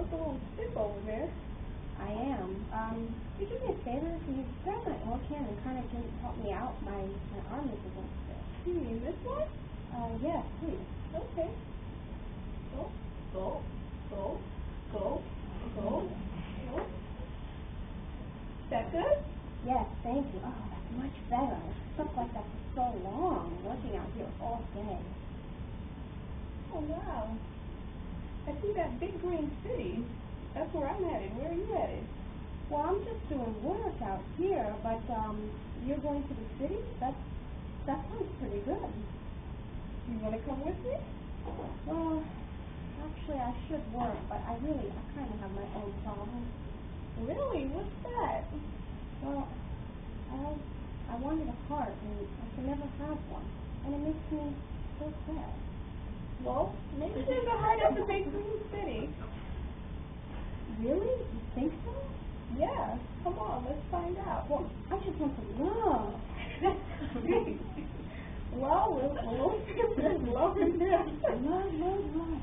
look a little stiff over there. I am. Could you do me a favor? Can you grab my oil can and kind of help me out? My arm is a little stiff. You mean this one? Yeah, please. Okay. Go, go, go, go, go, go. Is that good? Yes, thank you. Oh, that's much better. I stuck like that for so long, working out here all day. Oh, wow. I see that big green city. That's where I'm headed. Where are you headed? Well, I'm just doing work out here, but you're going to the city? That sounds pretty good. You want to come with me? Well, actually, I should work, but I kind of have my own problems. Really? What's that? Well, I wanted a heart, and I can never have one, and it makes me so sad. Well, maybe there's a heart at the big green city. Really? You think so? Yeah. Come on, let's find out. Well, I just want to love. Well, we'll see if there's love in there. Love, love, love.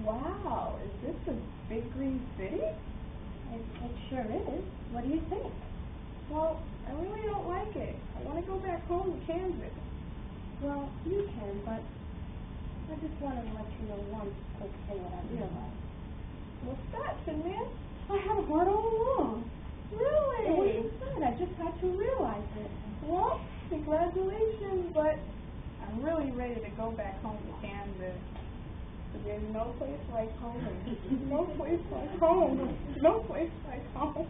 Wow, is this the big green city? It sure is. What do you think? Well, I really don't like it. I want to go back home to Kansas. Well, you can, but I just wanted to let you know one quick thing that I realized. What's that, Finman? I had a heart all along. Really? It was inside. I just had to realize it. Well, congratulations, but I'm really ready to go back home to Kansas. But there's no place like home. No place like home. No place like home.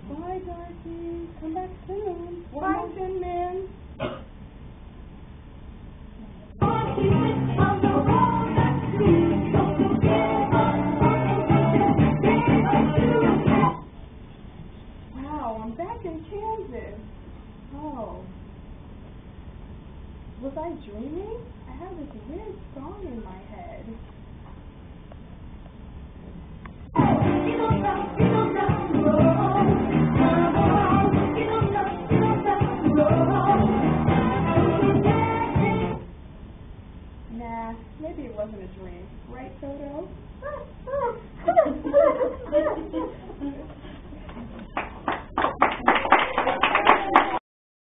Bye, Dorothy. Come back soon. Bye, Finman. Wow, I'm back in Kansas. Oh. Was I dreaming? I have this weird song in my head. Nah, maybe it wasn't a dream. Right, Toto?